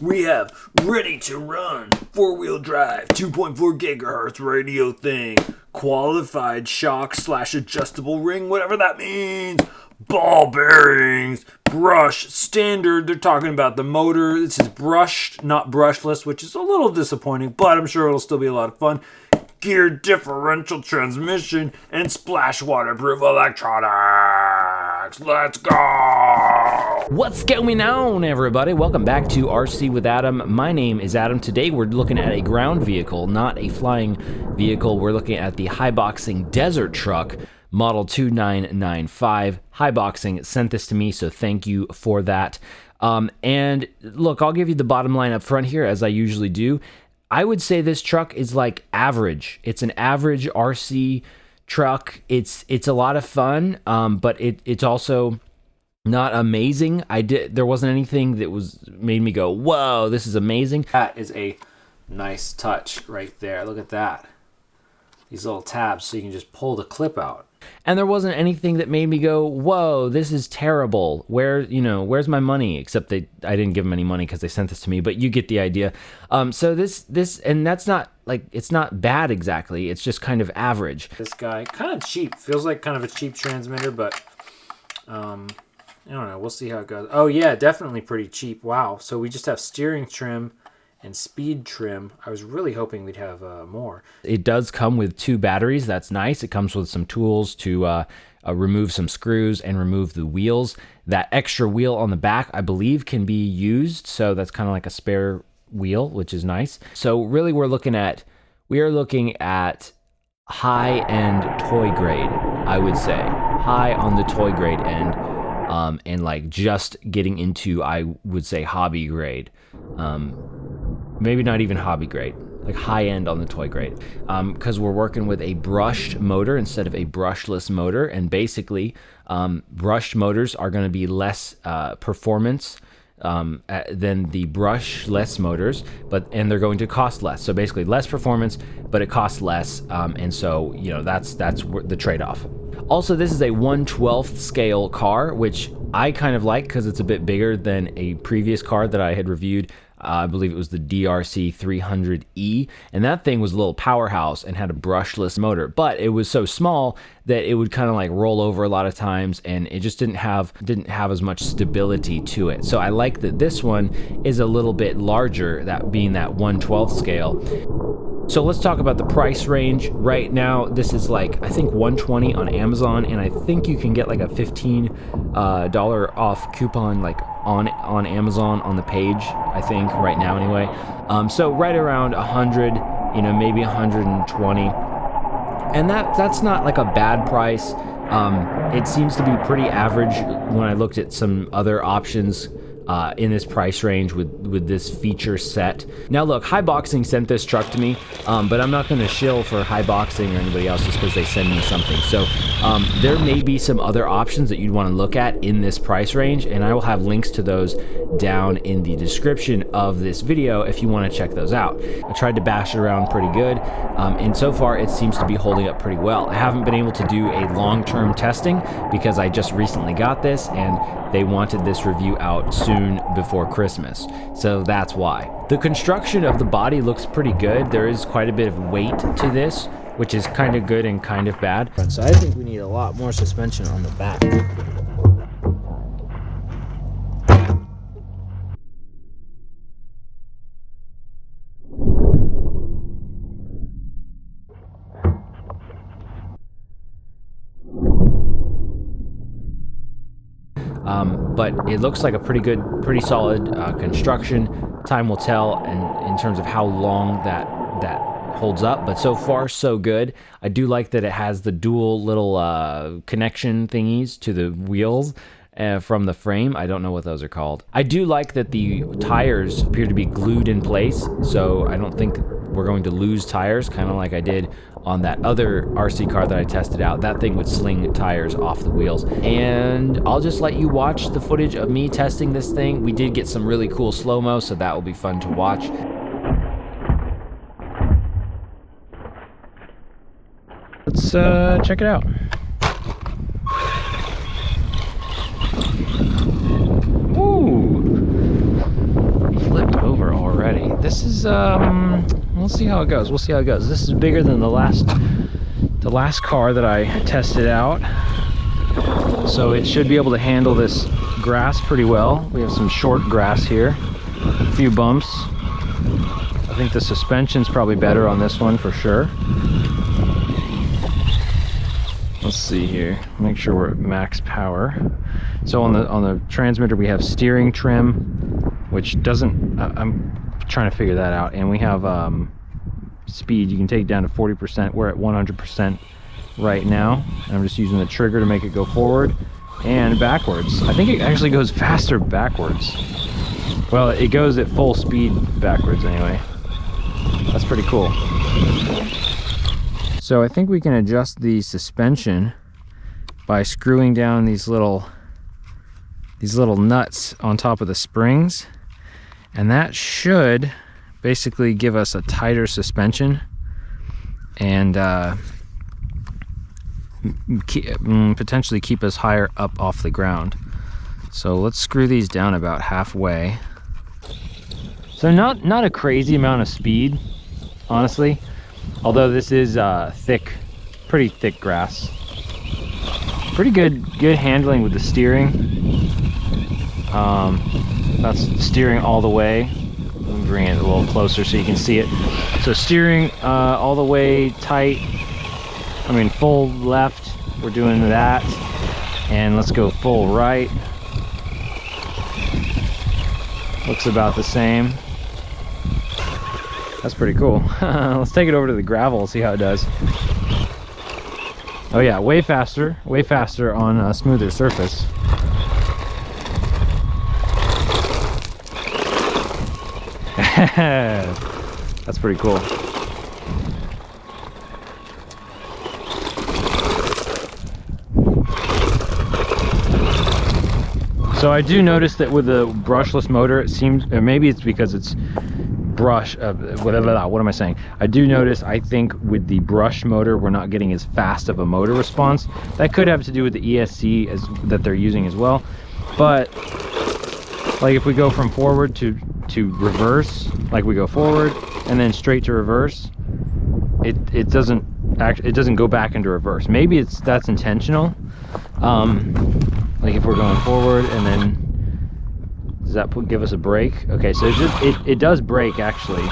We have ready to run 4-wheel drive 2.4 gigahertz radio thing, qualified shock / adjustable ring, whatever that means, ball bearings, brush, standard. They're talking about the motor. This is brushed, not brushless, which is a little disappointing, but I'm sure it'll still be a lot of fun. Gear differential transmission and splash waterproof electronics. Let's go! What's going on, everybody? Welcome back to RC with Adam. My name is Adam. Today we're looking at a ground vehicle, not a flying vehicle. We're looking at the Haiboxing Desert Truck, model 2995. Haiboxing sent this to me, so thank you for that. And look, I'll give you the bottom line up front here, as I usually do. I would say this truck is like average. It's an average RC truck. It's a lot of fun, but it's also not amazing. There wasn't anything that made me go, whoa, this is amazing. That is a nice touch right there. Look at that. These little tabs, so you can just pull the clip out. And there wasn't anything that made me go, whoa, this is terrible. Where's my money? Except I didn't give them any money because they sent this to me, but you get the idea. So this, and that's not like, it's not bad exactly. It's just kind of average. This guy, kind of cheap. Feels like kind of a cheap transmitter, but I don't know. We'll see how it goes. Oh yeah, definitely pretty cheap. Wow. So we just have steering trim and speed trim. I was really hoping we'd have more. It does come with 2 batteries. That's nice. It comes with some tools to remove some screws and remove the wheels. That extra wheel on the back, I believe, can be used. So that's kind of like a spare wheel, which is nice. So really we are looking at high-end toy grade, I would say. High on the toy grade end. And like just getting into, I would say, hobby grade. Maybe not even hobby grade, like high end on the toy grade, because we're working with a brushed motor instead of a brushless motor. And basically, brushed motors are going to be less performance than the brushless motors, and they're going to cost less. So basically less performance, but it costs less. And so, that's the trade-off. Also, this is a 1/12 scale car, which I kind of like because it's a bit bigger than a previous car that I had reviewed. I believe it was the DRC 300E, and that thing was a little powerhouse and had a brushless motor, but it was so small that it would kind of like roll over a lot of times, and it just didn't have as much stability to it. So I like that this one is a little bit larger, that being that 1/12 scale. So let's talk about the price range. Right now, this is like, I think $120 on Amazon, and I think you can get like a $15 off coupon like on Amazon on the page, I think, right now anyway. So right around 100, maybe 120. And that's not like a bad price. It seems to be pretty average when I looked at some other options in this price range with this feature set. Now look, Haiboxing sent this truck to me, but I'm not going to shill for Haiboxing or anybody else just because they send me something. So there may be some other options that you'd want to look at in this price range, and I will have links to those down in the description of this video if you want to check those out. I tried to bash it around pretty good, and so far it seems to be holding up pretty well. I haven't been able to do a long-term testing because I just recently got this, and they wanted this review out soon before Christmas, so that's why. The construction of the body looks pretty good. There is quite a bit of weight to this, which is kind of good and kind of bad. So I think we need a lot more suspension on the back. But it looks like a pretty solid construction. Time will tell in terms of how long that holds up, but so far so good. I do like that it has the dual little connection thingies to the wheels from the frame. I don't know what those are called. I do like that the tires appear to be glued in place, so I don't think we're going to lose tires, kind of like I did on that other RC car that I tested out. That thing would sling tires off the wheels. And I'll just let you watch the footage of me testing this thing. We did get some really cool slow-mo, so that will be fun to watch. Let's check it out. Ooh! Flipped over. already. This is we'll see how it goes. We'll see how it goes. This is bigger than the last car that I tested out, so it should be able to handle this grass pretty well. We have some short grass here, a few bumps. I think the suspension's probably better on this one for sure. Let's see here, make sure we're at max power. So on the transmitter we have steering trim, which doesn't, I'm trying to figure that out, and we have speed. You can take it down to 40%. We're at 100% right now, and I'm just using the trigger to make it go forward and backwards. I think it actually goes faster backwards. Well, it goes at full speed backwards anyway. That's pretty cool. So I think we can adjust the suspension by screwing down these little nuts on top of the springs, and that should basically give us a tighter suspension and potentially keep us higher up off the ground. So let's screw these down about halfway. So not a crazy amount of speed, honestly, although this is pretty thick grass. Pretty good handling with the steering. That's steering all the way. Let me bring it a little closer so you can see it. So steering all the way tight. I mean full left, we're doing that. And let's go full right. Looks about the same. That's pretty cool. Let's take it over to the gravel and see how it does. Oh yeah, way faster on a smoother surface. That's pretty cool. So I do notice that with the brushless motor, it seems, or maybe it's because it's what am I saying? I do notice, I think with the brush motor, we're not getting as fast of a motor response. That could have to do with the ESC that they're using as well. But like if we go from forward to reverse, like we go forward and then straight to reverse, it doesn't go back into reverse. Maybe that's intentional. Like if we're going forward and then does that give us a brake? Okay, so it does brake actually.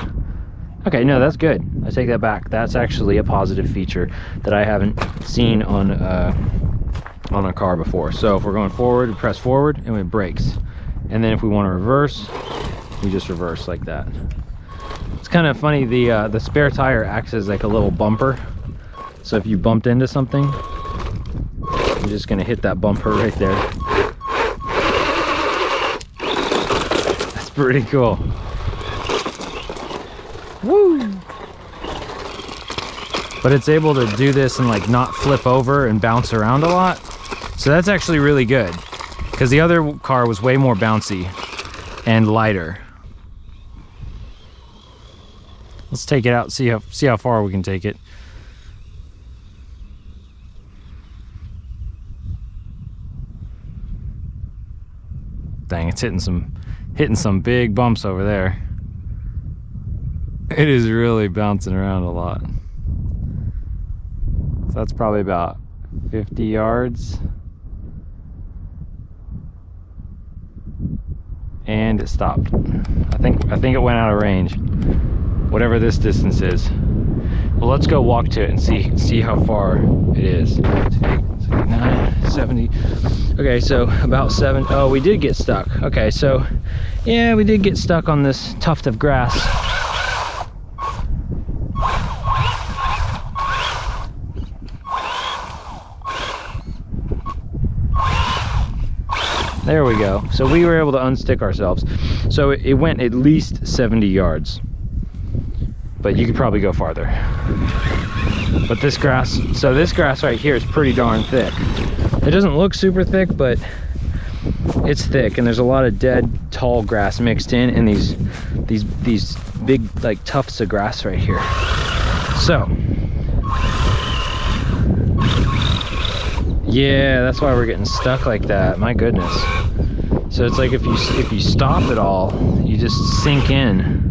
Okay, no, that's good. I take that back. That's actually a positive feature that I haven't seen on a car before. So if we're going forward, we press forward and it brakes. And then if we want to reverse, we just reverse like that. It's kind of funny, the spare tire acts as like a little bumper. So if you bumped into something, I'm just gonna hit that bumper right there. That's pretty cool. Woo! But it's able to do this and like not flip over and bounce around a lot. So that's actually really good, because the other car was way more bouncy and lighter. Let's take it out, see how far we can take it. Dang, it's hitting some big bumps over there. It is really bouncing around a lot. So that's probably about 50 yards. And it stopped. I think it went out of range, whatever this distance is. Well, let's go walk to it and see how far it is. 9, 70. Okay, so about 7. Oh, we did get stuck. Okay, so yeah, we did get stuck on this tuft of grass. There we go. So we were able to unstick ourselves. So it went at least 70 yards. But you could probably go farther. But this grass right here is pretty darn thick. It doesn't look super thick, but it's thick, and there's a lot of dead tall grass mixed in, and these big like tufts of grass right here. So yeah, that's why we're getting stuck like that. My goodness. So it's like if you stop it all, you you just sink in.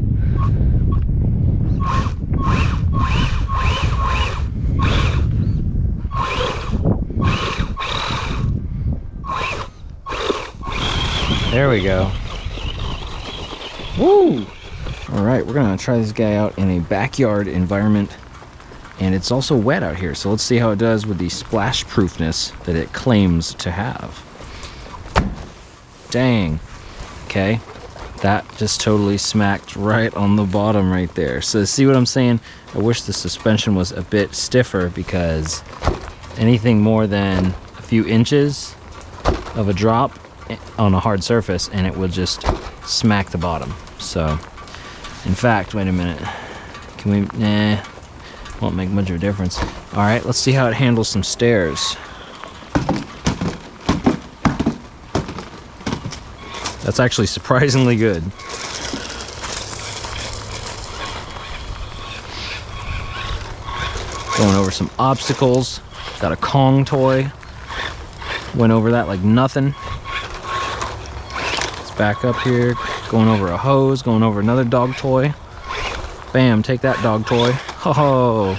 There we go. Woo! Alright, we're gonna try this guy out in a backyard environment. And it's also wet out here, so let's see how it does with the splash proofness that it claims to have. Dang. Okay. That just totally smacked right on the bottom right there. So see what I'm saying? I wish the suspension was a bit stiffer, because anything more than a few inches of a drop on a hard surface and it will just smack the bottom. So in fact, wait a minute, can we, nah, won't make much of a difference. All right, let's see how it handles some stairs. That's actually surprisingly good. Going over some obstacles. Got a Kong toy. Went over that like nothing. Back up here, going over a hose, going over another dog toy. Bam, take that dog toy. Ho-ho!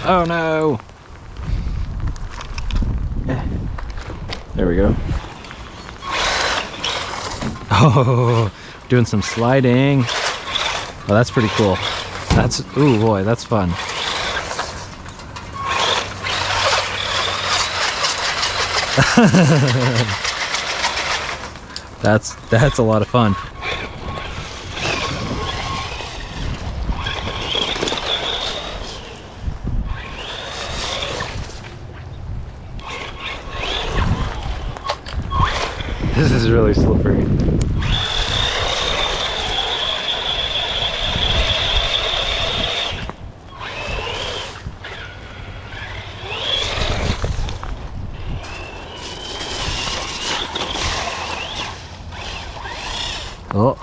Oh no! There we go. Oh! Doing some sliding. Oh, that's pretty cool. That's, ooh boy, that's fun. That's a lot of fun. This is really slippery. Oh.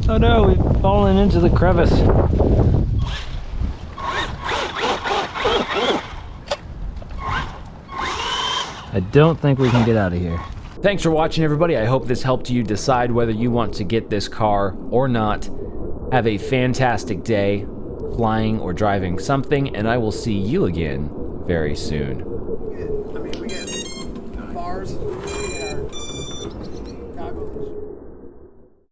Oh no, we've fallen into the crevice. I don't think we can get out of here. Thanks for watching, everybody. I hope this helped you decide whether you want to get this car or not. Have a fantastic day, flying or driving something, and I will see you again very soon.